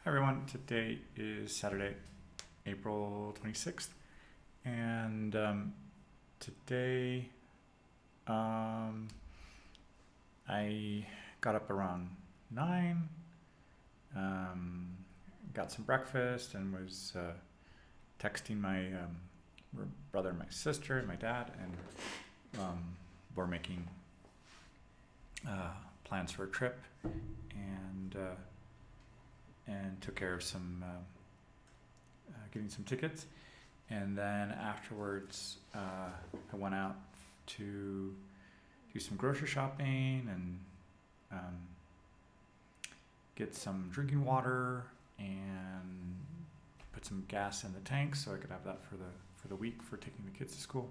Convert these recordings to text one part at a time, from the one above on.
Hi everyone, today is Saturday, April 26th, and today um, I got up around 9, um, got some breakfast, and was texting my brother and my sister and my dad, and we're making plans for a trip, and took care of some getting some tickets, and then afterwards I went out to do some grocery shopping and um, get some drinking water and put some gas in the tank so I could have that for the week for taking the kids to school.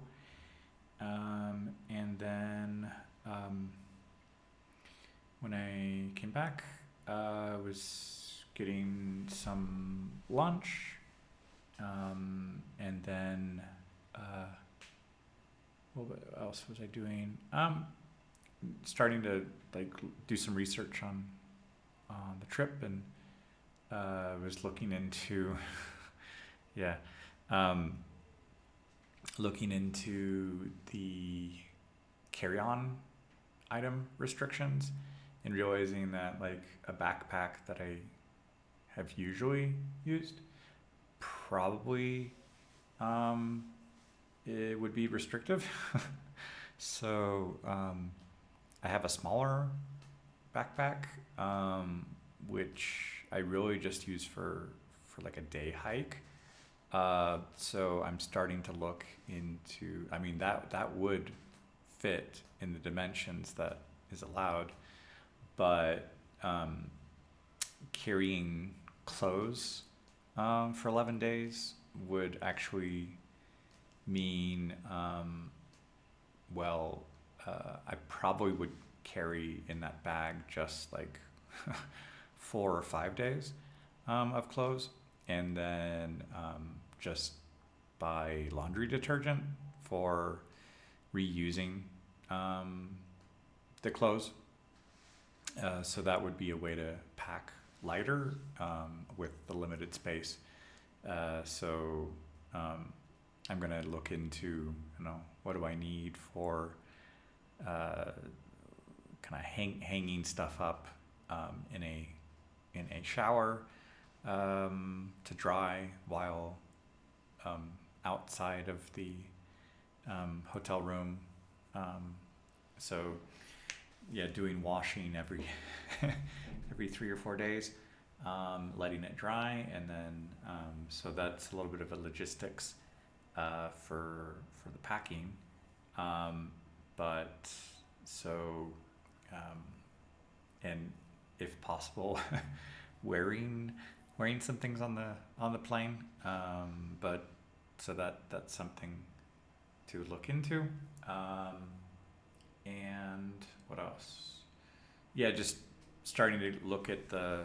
And then when I came back, I was getting some lunch, and then what else was I doing? Starting to like do some research on the trip, and was looking into yeah, um, looking into the carry-on item restrictions and realizing that like a backpack that I have usually used probably it would be restrictive. So I have a smaller backpack, which I really just use for like a day hike. So I'm starting to look into. I mean that would fit in the dimensions that is allowed, but carrying clothes for 11 days would actually mean, well, I probably would carry in that bag just like 4 or 5 days of clothes, and then just buy laundry detergent for reusing the clothes. So that would be a way to pack lighter with the limited space. So I'm gonna look into, what do I need for kind of hanging stuff up in a shower to dry while outside of the hotel room. So yeah, doing washing every every 3 or 4 days, letting it dry, and then so that's a little bit of a logistics for the packing, but so um, and if possible, wearing some things on the plane, but so that's something to look into, and what else? Yeah, just starting to look at the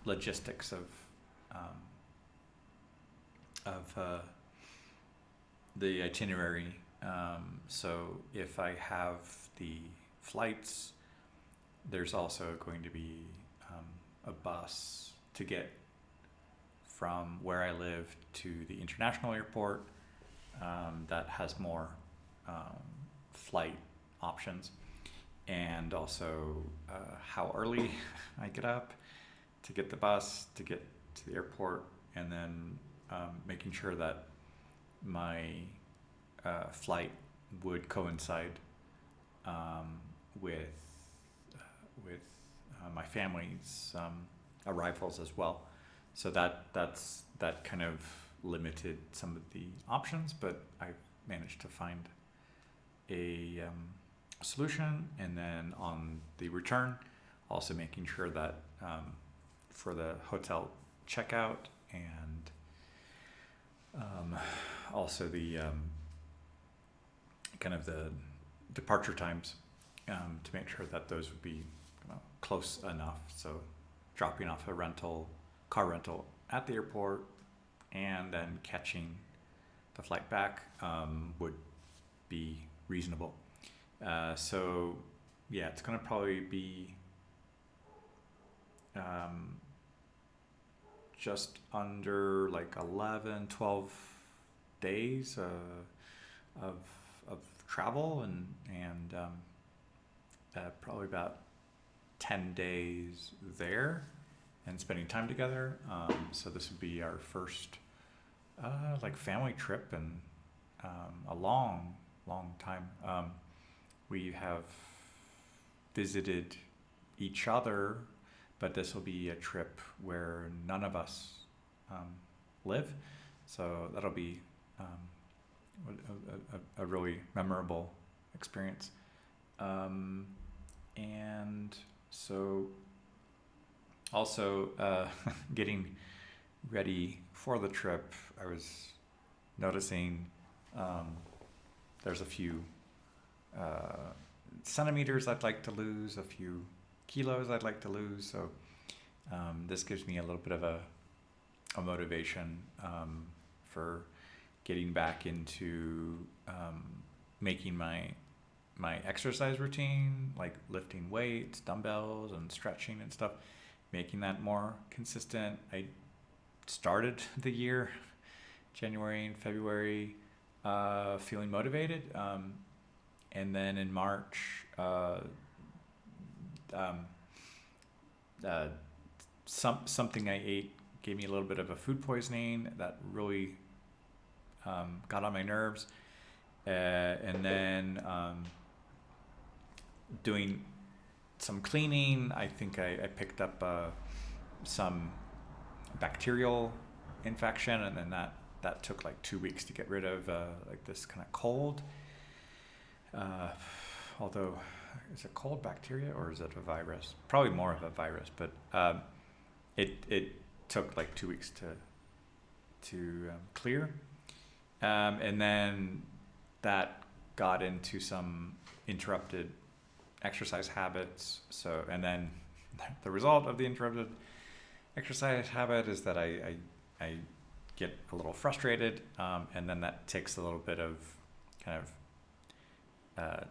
logistics um, of the itinerary. So if I have the flights, there's also going to be a bus to get from where I live to the international airport, that has more flight options, and also how early I get up to get the bus to get to the airport, and then making sure that my flight would coincide with my family's arrivals as well. So that kind of limited some of the options, but I managed to find a solution. And then on the return, also making sure that for the hotel checkout, and also the kind of the departure times, to make sure that those would be close enough. So dropping off a car rental at the airport, and then catching the flight back would be reasonable. So yeah, it's gonna probably be just under like 11, 12 days of of travel, and probably about 10 days there and spending time together. So this would be our first like family trip in a long, long time. We have visited each other, but this will be a trip where none of us live. So that'll be a really memorable experience. And so also getting ready for the trip, I was noticing there's a few centimeters I'd like to lose, a few kilos I'd like to lose. So this gives me a little bit of a motivation for getting back into making my exercise routine, like lifting weights, dumbbells, and stretching and stuff, making that more consistent. I started the year, January and February, feeling motivated, and then in March, something I ate gave me a little bit of a food poisoning that really got on my nerves, and then doing some cleaning, I think I picked up some bacterial infection, and then that took like 2 weeks to get rid of, like this kind of cold. Although, is it cold bacteria or is it a virus? Probably more of a virus, but it took like 2 weeks to clear, and then that got into some interrupted exercise habits. So, and then the result of the interrupted exercise habit is that I get a little frustrated, and then that takes a little bit of kind of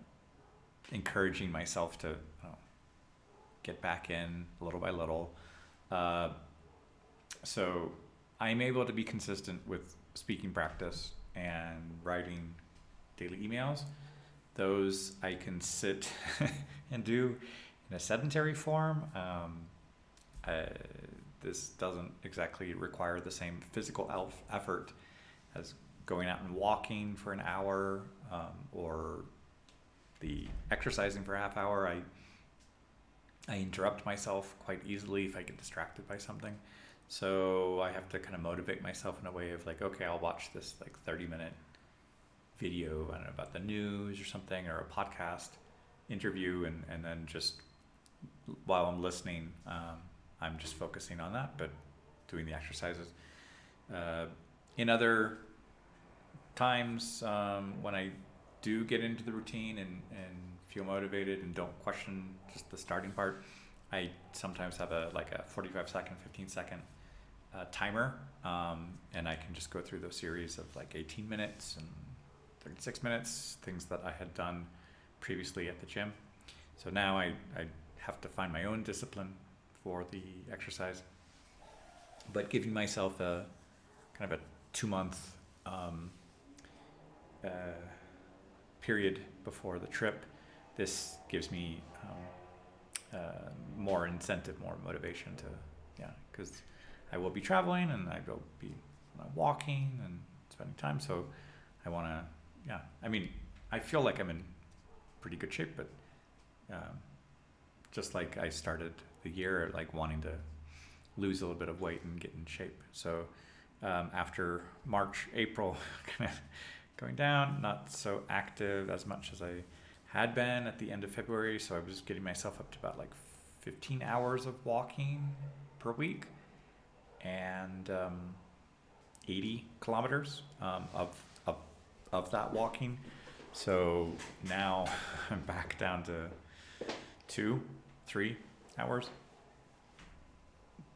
encouraging myself to get back in little by little. So I'm able to be consistent with speaking practice and writing daily emails. Those I can sit and do in a sedentary form. This doesn't exactly require the same physical effort as going out and walking for an hour, or the exercising for a half hour. I interrupt myself quite easily if I get distracted by something. So I have to kind of motivate myself in a way of like, okay, I'll watch this like 30-minute video, I don't know, about the news or something, or a podcast interview, and then just while I'm listening, I'm just focusing on that, but doing the exercises. In other times, when I do get into the routine and feel motivated and don't question just the starting part, I sometimes have a 45-second, 15-second timer, and I can just go through those series of like 18 minutes and 36 minutes, things that I had done previously at the gym. So now I have to find my own discipline for the exercise, but giving myself a kind of a 2-month period before the trip, this gives me more incentive, more motivation to, because I will be traveling and I will be walking and spending time. So I want to, I mean, I feel like I'm in pretty good shape, but just like I started the year like wanting to lose a little bit of weight and get in shape. So after March, April, kind of going down, not so active as much as I had been at the end of February. So I was getting myself up to about like 15 hours of walking per week, and 80 kilometers of that walking. So now I'm back down to 2-3 hours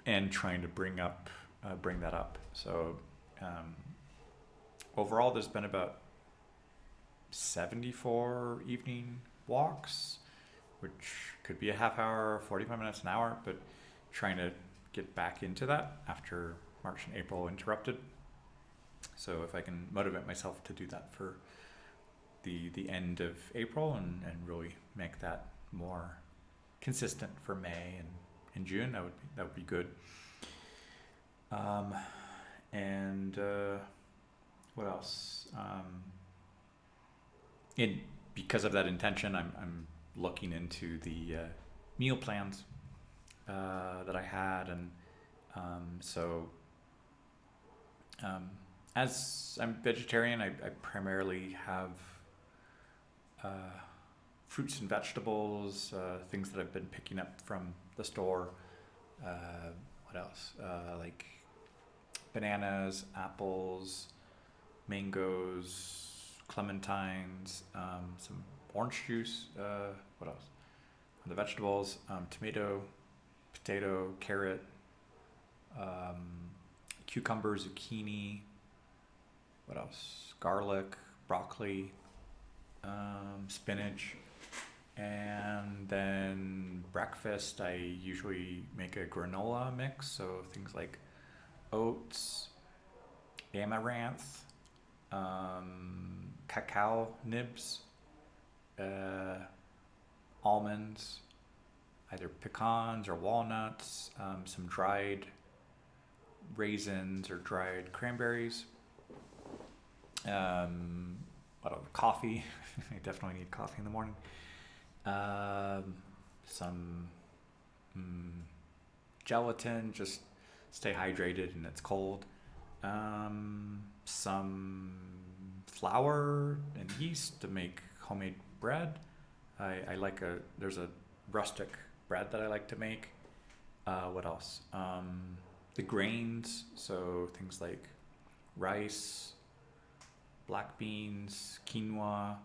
and trying to bring that up. So overall, there's been about 74 evening walks, which could be a half hour, 45 minutes, an hour, but trying to get back into that after March and April interrupted. So if I can motivate myself to do that for the end of April and really make that more consistent for May and June, that would be good. And what else? Because of that intention, I'm looking into the meal plans that I had, and as I'm vegetarian, I primarily have fruits and vegetables, things that I've been picking up from the store. What else? Like bananas, apples, mangoes, clementines, some orange juice. What else? The vegetables, tomato, potato, carrot, cucumber, zucchini. What else? Garlic, broccoli, spinach. And then breakfast, I usually make a granola mix. So things like oats, amaranth, cacao nibs, almonds, either pecans or walnuts, some dried raisins or dried cranberries. What else? Coffee. I definitely need coffee in the morning. Some gelatin, just stay hydrated and it's cold. Some flour and yeast to make homemade bread. I like there's a rustic bread that I like to make. What else? The grains, so things like rice, black beans, quinoa,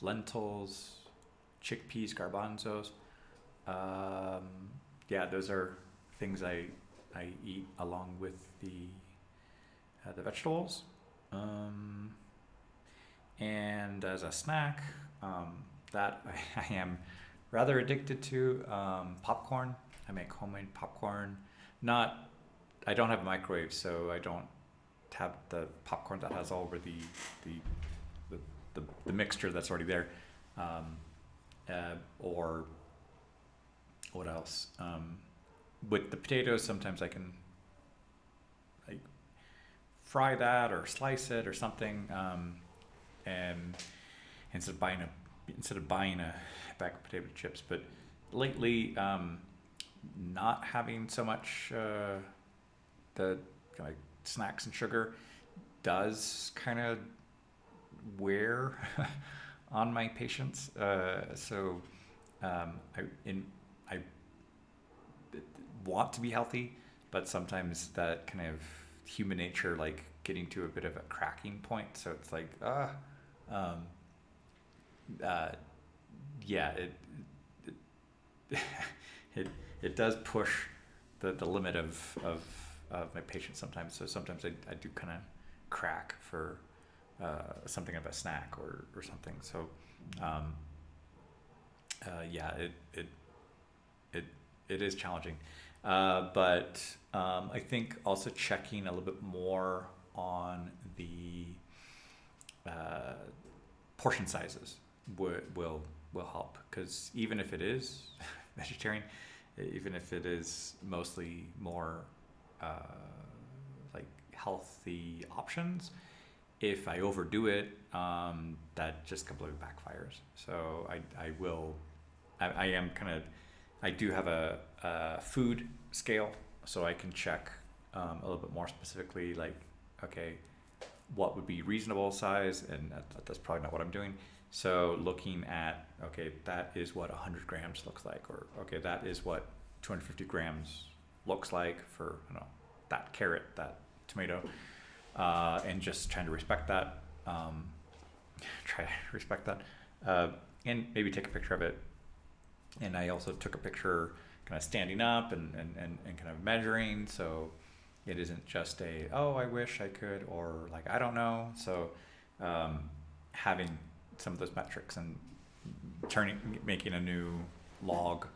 lentils, chickpeas, garbanzos. Those are things I eat along with the vegetables. And as a snack, that I am rather addicted to, popcorn. I make homemade popcorn. I don't have a microwave, so I don't have the popcorn that has all over the mixture that's already there. Or what else? With the potatoes, sometimes I can like fry that or slice it or something. And instead of buying a bag of potato chips, but lately, not having so much the kind of snacks and sugar does kind of wear on my patience. I want to be healthy, but sometimes that kind of human nature, like getting to a bit of a cracking point. So it's like, it does push the limit of my patience sometimes. So sometimes I do kind of crack for something of a snack or something. So it is challenging, but I think also checking a little bit more on the portion sizes will help, because even if it is vegetarian, even if it is mostly more like healthy options, if I overdo it, that just completely backfires. So I do have a food scale, so I can check a little bit more specifically, like, okay, what would be reasonable size, and that's probably not what I'm doing. So looking at, okay, that is what 100 grams looks like, or okay, that is what 250 grams looks like for, that carrot, that tomato, and just trying to respect that, and maybe take a picture of it. And I also took a picture kind of standing up and kind of measuring, so it isn't just I wish I could, or like, I don't know. So having some of those metrics and making a new log,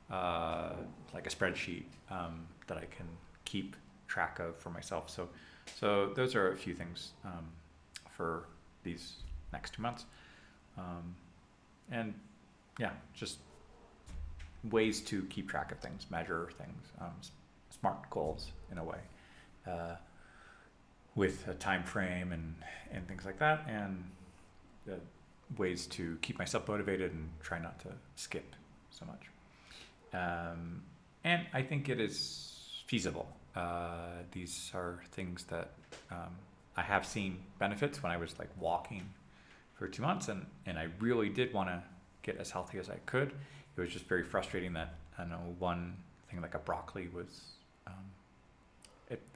like a spreadsheet, that I can keep track of for myself. So those are a few things for these next 2 months. And yeah, just ways to keep track of things, measure things, smart goals in a way, with a time frame and things like that, and ways to keep myself motivated and try not to skip so much. And I think it is feasible. These are things that I have seen benefits when I was like walking for 2 months, and I really did want to get as healthy as I could. It was just very frustrating that I know one thing like a broccoli was,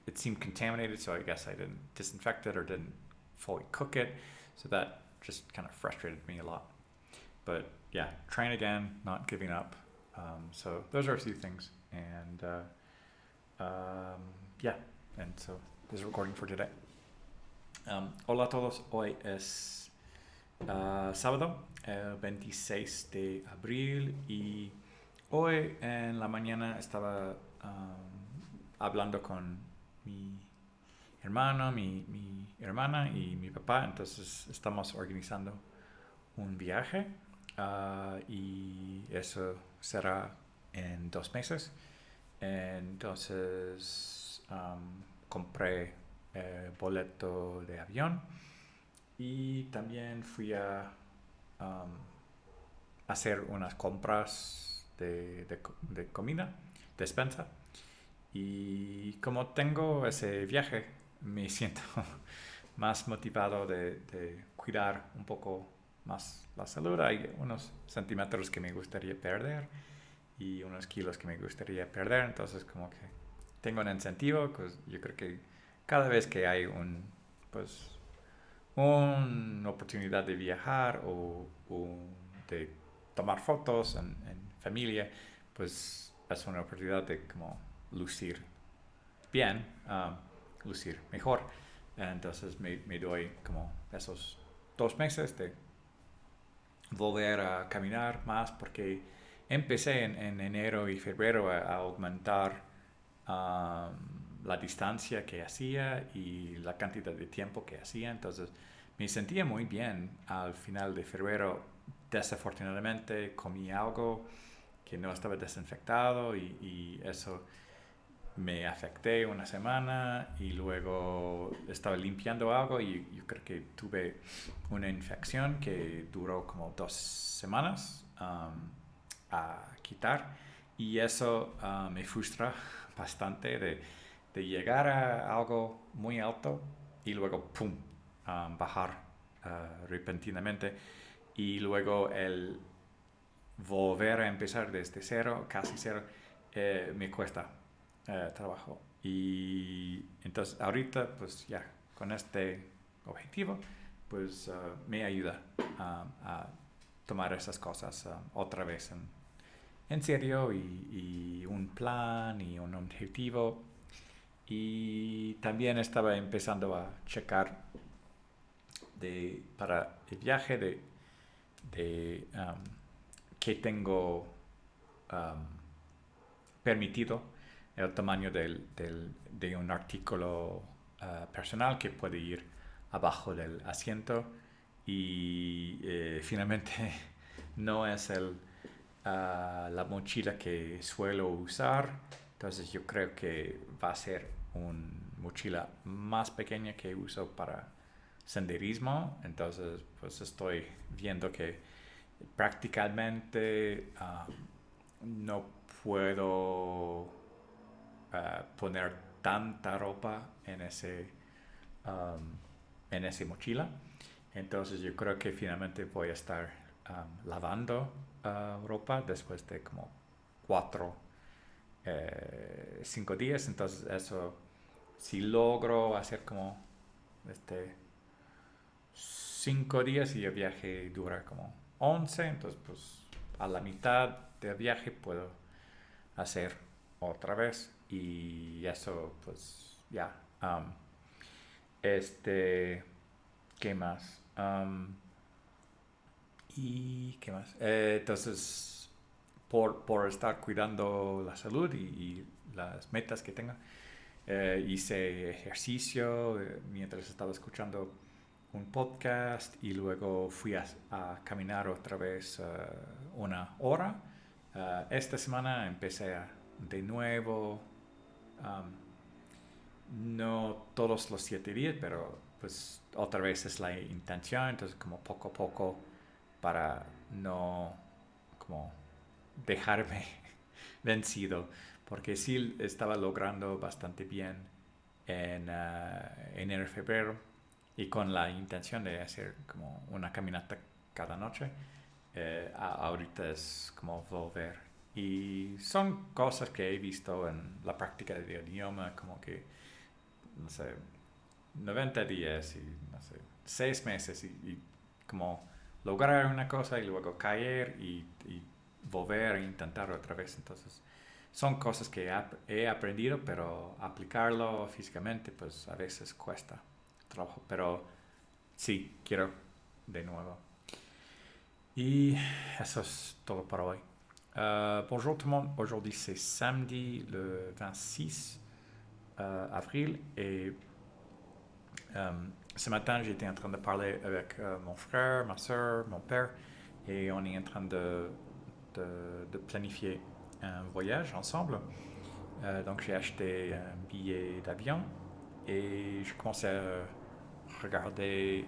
it seemed contaminated, so I guess I didn't disinfect it or didn't fully cook it, so that just kind of frustrated me a lot. But yeah, trying again, not giving up. So those are a few things, and yeah, and so this is recording for today. Hola a todos, hoy es sábado, el 26 de abril, y hoy en la mañana estaba hablando con mi hermano, mi hermana y mi papá. Entonces estamos organizando un viaje, y eso será en 2 meses. Entonces compré boleto de avión, y también fui a hacer unas compras de comida, despensa. Y como tengo ese viaje, me siento más motivado de cuidar un poco más la salud. Hay unos centímetros que me gustaría perder y unos kilos que me gustaría perder. Entonces como que tengo un incentivo, pues yo creo que cada vez que hay una oportunidad de viajar o de tomar fotos en familia, pues es una oportunidad de como lucir bien, lucir mejor. Entonces me doy como esos 2 meses de volver a caminar más, porque empecé en enero y febrero a aumentar la distancia que hacía y la cantidad de tiempo que hacía. Entonces me sentía muy bien al final de febrero. Desafortunadamente comí algo que no estaba desinfectado, y eso me afecté una semana, y luego estaba limpiando algo y yo creo que tuve una infección que duró como 2 semanas a quitar, y eso me frustra bastante de llegar a algo muy alto y luego pum, bajar repentinamente, y luego el volver a empezar desde cero, casi cero, me cuesta trabajo. Y entonces ahorita pues ya con este objetivo pues me ayuda a tomar esas cosas otra vez en serio, y un plan y un objetivo. Y también estaba empezando a checar para el viaje de que tengo permitido, el tamaño de un artículo personal que puede ir abajo del asiento, y finalmente no es la mochila que suelo usar. Entonces yo creo que va a ser una mochila más pequeña que uso para senderismo. Entonces pues estoy viendo que prácticamente no puedo poner tanta ropa en ese mochila. Entonces yo creo que finalmente voy a estar lavando ropa después de como 5 días. Entonces eso, si logro hacer como 5 días y el viaje dura como 11, entonces pues a la mitad del viaje puedo hacer otra vez, y eso pues ya. ¿Qué más? ¿Y qué más? Entonces por estar cuidando la salud y las metas que tenga, hice ejercicio mientras estaba escuchando un podcast y luego fui a caminar otra vez 1 hora. Esta semana empecé de nuevo, no todos los 7 días, pero pues otra vez es la intención, entonces como poco a poco para no como dejarme vencido, porque sí estaba logrando bastante bien en enero y febrero y con la intención de hacer como una caminata cada noche. Ahorita es como volver. Y son cosas que he visto en la práctica del idioma, como que, no sé, 90 días y, no sé, 6 meses y como lograr una cosa y luego caer y volver a intentar otra vez. Entonces, son cosas que he aprendido, pero aplicarlo físicamente, pues a veces cuesta trabajo. Pero sí, quiero de nuevo. Et ça c'est tout pour aujourd'hui. Bonjour tout le monde, aujourd'hui c'est samedi le 26 avril et ce matin j'étais en train de parler avec mon frère, ma soeur, mon père et on est en train de planifier un voyage ensemble. Donc j'ai acheté un billet d'avion et je commence à regarder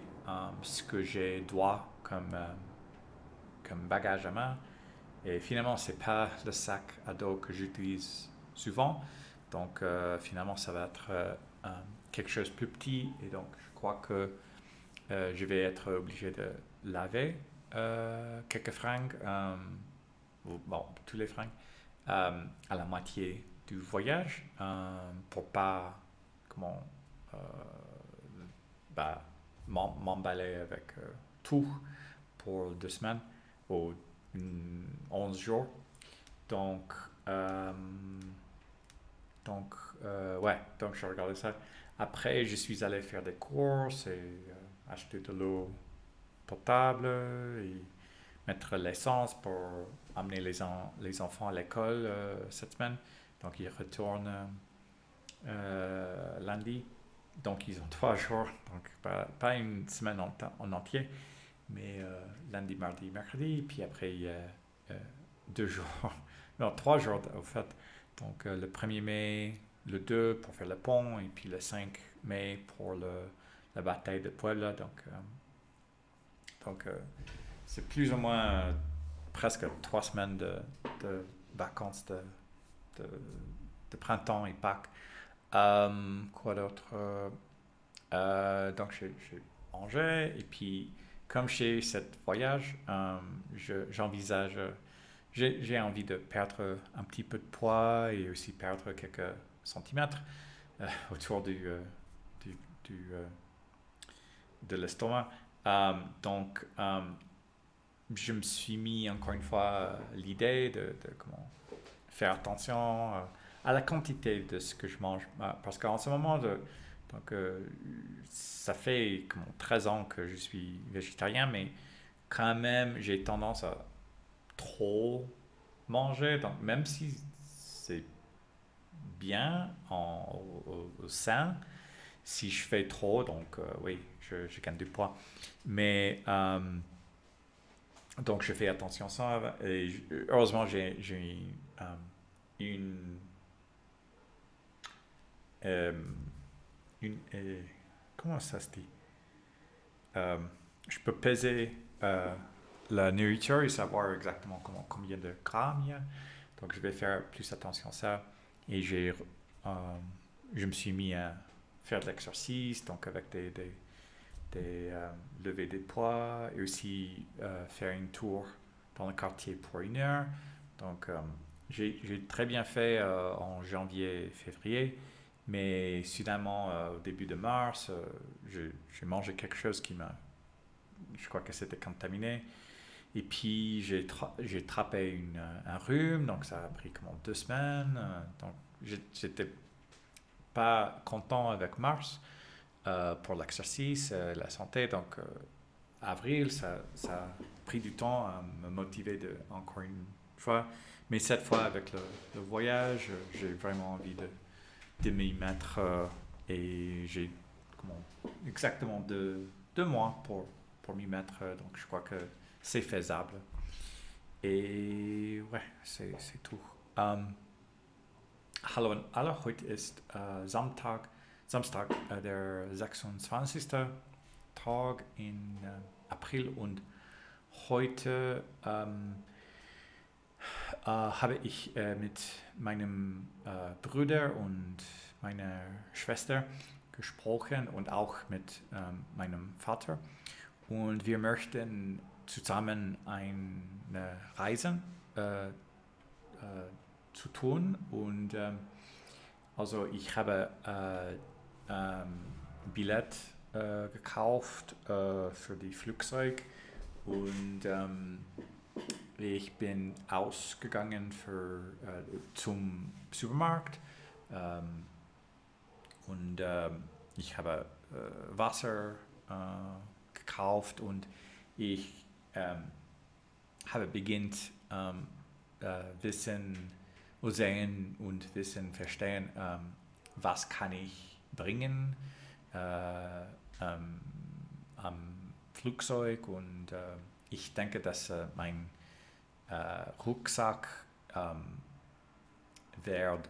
ce que j'ai droit comme bagage à main. Et finalement, c'est pas le sac à dos que j'utilise souvent. Donc, finalement, ça va être quelque chose de plus petit. Et donc, je crois que je vais être obligé de laver quelques fringues, bon, tous les fringues, à la moitié du voyage pour pas comment, euh, bah, m'emballer avec tout pour 2 semaines ou 11 jours. Donc, ouais, donc je regardais ça. Après, je suis allé faire des courses et acheter de l'eau potable et mettre l'essence pour amener les enfants à l'école cette semaine. Donc, ils retournent lundi. Donc, ils ont 3 jours. Donc, pas une semaine en entier, mais lundi, mardi, mercredi. Puis après, il y a 2 jours, non, 3 jours au fait. Donc, le 1er mai, le 2 pour faire le pont, et puis le 5 mai pour la bataille de Puebla. Donc c'est plus ou moins presque 3 semaines de vacances de printemps et Pâques. Quoi d'autre? Donc, j'ai mangé, et puis, comme j'ai ce voyage, j'envisage, j'ai envie de perdre un petit peu de poids et aussi perdre quelques centimètres autour du, de l'estomac. Donc, je me suis mis encore une fois l'idée de comment faire attention à la quantité de ce que je mange. Parce qu'en ce moment, donc, ça fait comme 13 ans que je suis végétarien, mais quand même, j'ai tendance à trop manger. Donc, même si c'est bien au sein, si je fais trop, donc oui, je gagne du poids. Mais donc, je fais attention à ça. Et heureusement, j'ai une, euh, comment ça se dit? Je peux peser la nourriture et savoir exactement combien de grammes il y a. Donc, je vais faire plus attention à ça. Et je me suis mis à faire de l'exercice, donc avec des levées de poids, et aussi faire une tour dans le quartier pour 1 heure. Donc, j'ai très bien fait en janvier, février, mais soudainement, au début de mars, j'ai mangé quelque chose je crois que c'était contaminé. Et puis, j'ai attrapé un rhume, donc ça a pris comme 2 semaines. Donc, j'étais pas content avec mars pour l'exercice, la santé. Donc, avril, ça a pris du temps à me motiver encore une fois. Mais cette fois, avec le voyage, j'ai vraiment envie de m'y mettre et j'ai exactement 2 mois pour m'y mettre, donc je crois que c'est faisable. Et ouais, c'est tout. Hallo an alle, heute ist Samstag, der 26. Tag in April und heute habe ich mit meinem Bruder und meiner Schwester gesprochen und auch mit meinem Vater. Und wir möchten zusammen eine Reise zu tun. Und also ich habe Billett gekauft für die Flugzeug und ich bin ausgegangen zum Supermarkt und ich habe Wasser gekauft und ich habe beginnt Wissen sehen und Wissen verstehen, was kann ich bringen am Flugzeug und ich denke, dass mein Rucksack wird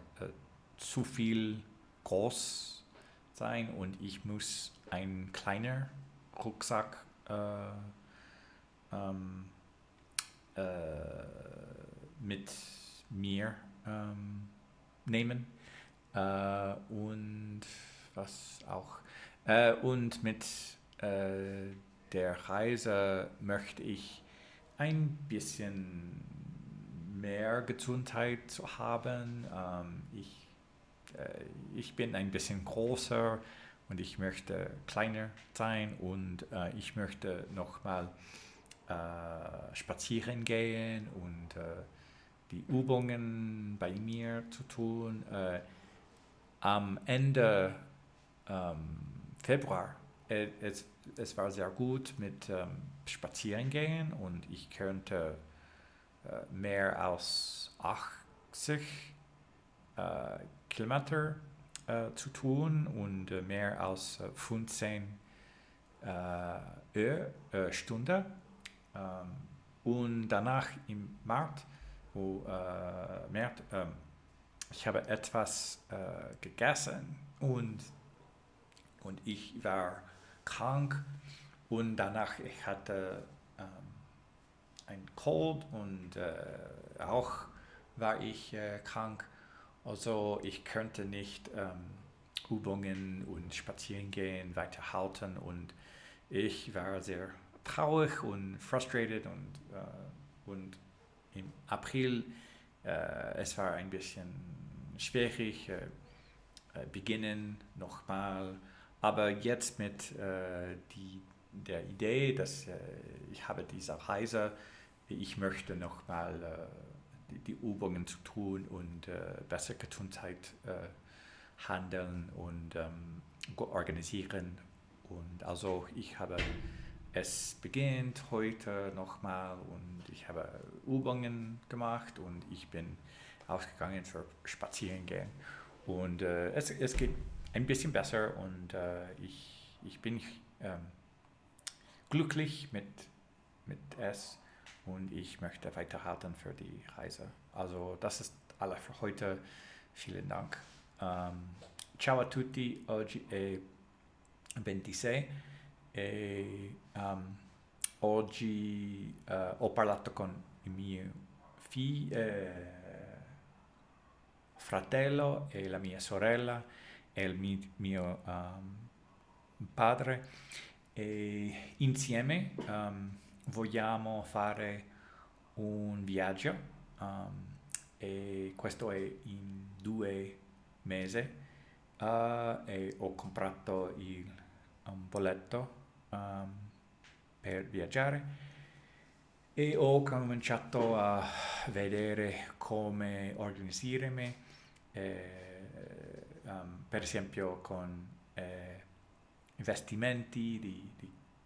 zu viel groß sein und ich muss einen kleiner Rucksack mit mir nehmen und was auch und mit der Reise möchte ich ein bisschen mehr Gesundheit zu haben. Ich bin ein bisschen größer und ich möchte kleiner sein und ich möchte nochmal spazieren gehen und die Übungen bei mir zu tun. Am Ende Februar, es war sehr gut mit Spazieren gehen und ich könnte mehr als 80 Kilometer zu tun und mehr als 15 Stunden. Und danach im März, ich habe etwas gegessen und ich war krank und danach ich hatte ein Cold und auch war ich krank. Also ich könnte nicht Übungen und spazieren gehen weiterhalten und ich war sehr traurig und frustrated und im April es war ein bisschen schwierig beginnen nochmal, aber jetzt mit der Idee, dass ich habe diese Reise, ich möchte nochmal die Übungen zu tun und bessere Gesundheit handeln und organisieren. Und also ich habe es beginnt heute nochmal und ich habe Übungen gemacht und ich bin ausgegangen für Spazieren gehen. Und es geht ein bisschen besser und ich bin glücklich mit es und ich möchte weiterhalten für die Reise. Also das ist alles für heute. Vielen Dank. Ciao a tutti, oggi è 26 e oggi ho parlato con il mio fratello e la mia sorella e il mio padre e insieme vogliamo fare un viaggio e questo è in 2 mesi e ho comprato un bolletto per viaggiare e ho cominciato a vedere come organizzarmi per esempio con investimenti di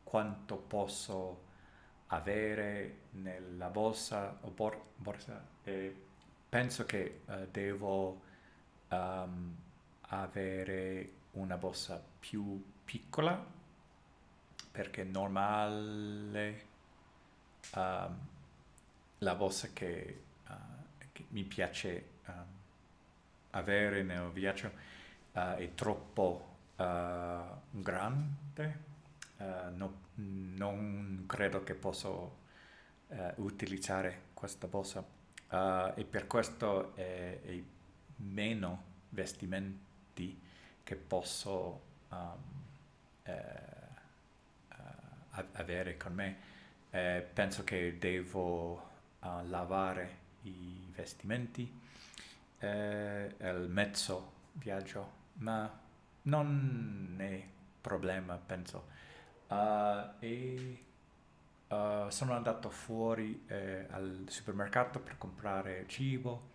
quanto posso avere nella borsa e penso che devo avere una borsa più piccola perché è normale la borsa che mi piace avere nel viaggio è troppo grande. Non credo che posso utilizzare questa borsa e per questo è meno vestimenti che posso avere con me. Penso che devo lavare i vestimenti al mezzo viaggio, ma non è problema, penso. Sono andato fuori al supermercato per comprare cibo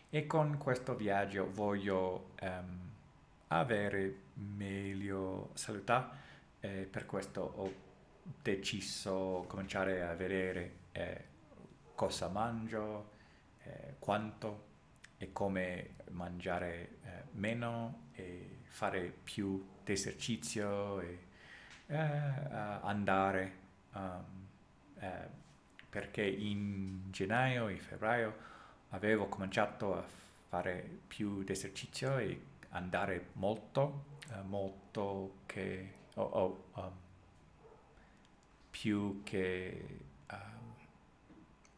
e con questo viaggio voglio avere meglio salute e per questo ho deciso cominciare a vedere cosa mangio, quanto e come mangiare meno e fare più esercizio e andare perché in gennaio e febbraio avevo cominciato a fare più esercizio e andare molto che più che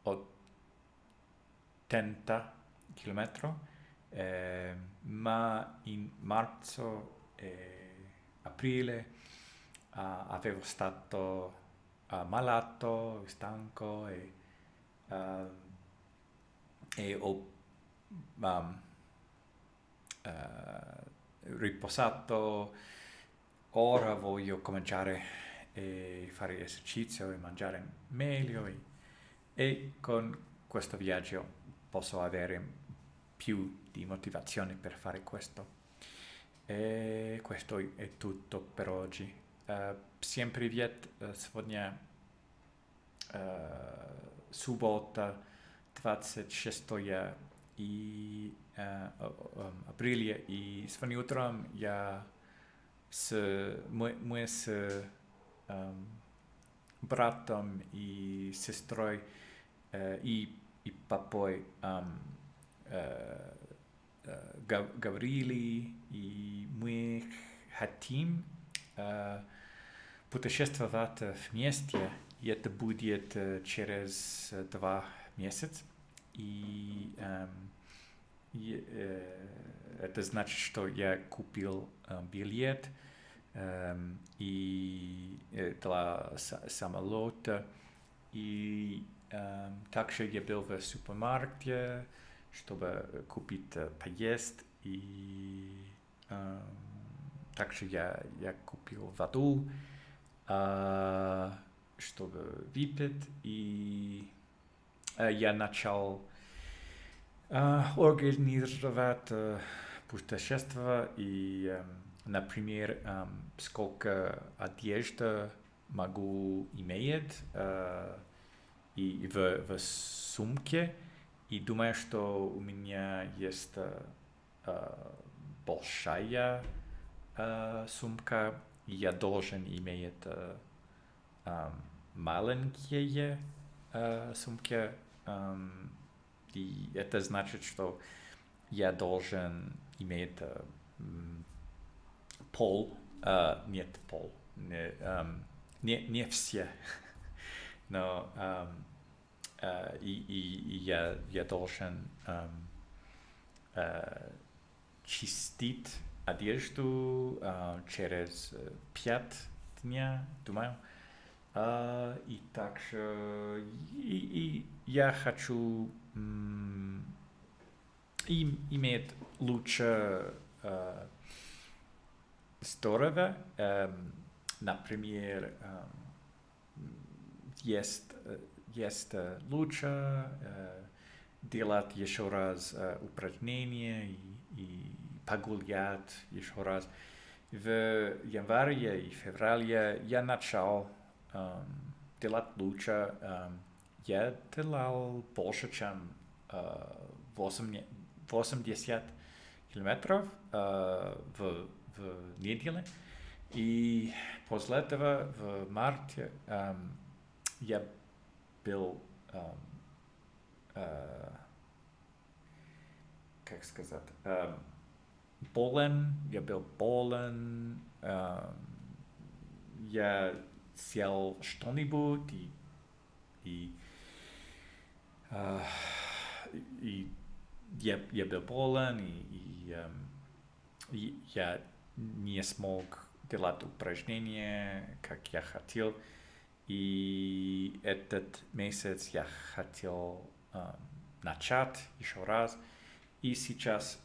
80 km, ma in marzo e aprile avevo stato malato, stanco uh, e ho riposato. Ora voglio cominciare a fare esercizio e mangiare meglio e con questo viaggio posso avere più di motivazione per fare questo. E questo è tutto per oggi. Всем привет! Сегодня суббота, 26 и, апреля, и сегодня утром мы с братом и сестрой и папой говорили, и мы хотим путешествовать вместе, и это будет через 2 месяца. И это значит, что я купил билет и для самолета. И также я был в супермаркете, чтобы купить поесть. И также я купил воду, чтобы выпить. И я начал организовать путешествие и, например, сколько одежды могу иметь и в сумке. И думаю, что у меня есть большая сумка, и я должен иметь маленькие сумки. И это значит, что я должен иметь нет пол, не все, но и я должен чистить одежду через 5 дней, думаю. И также и я хочу иметь лучше здорово. Например, есть лучше делать еще раз упражнения и погулять еще раз. В январе и феврале я начал делать лучше. Я делал больше, чем 80 километров в неделю. И после этого в марте я был, как сказать, болен, я был болен, я съел что-нибудь и я был болен, и я не смог делать упражнения, как я хотел. И этот месяц я хотел начать еще раз. И сейчас,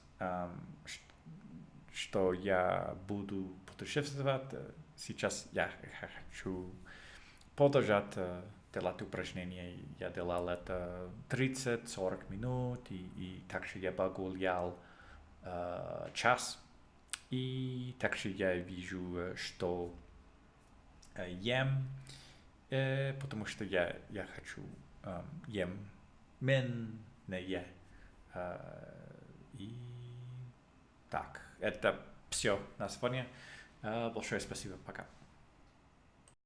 что я буду путешествовать, сейчас я хочу продолжать делать упражнения. Я делал это 30-40 минут, и также я погулял час. И также я вижу, что ем, потому что я хочу ем менее. И так, это все на сегодня. Большое спасибо, пока.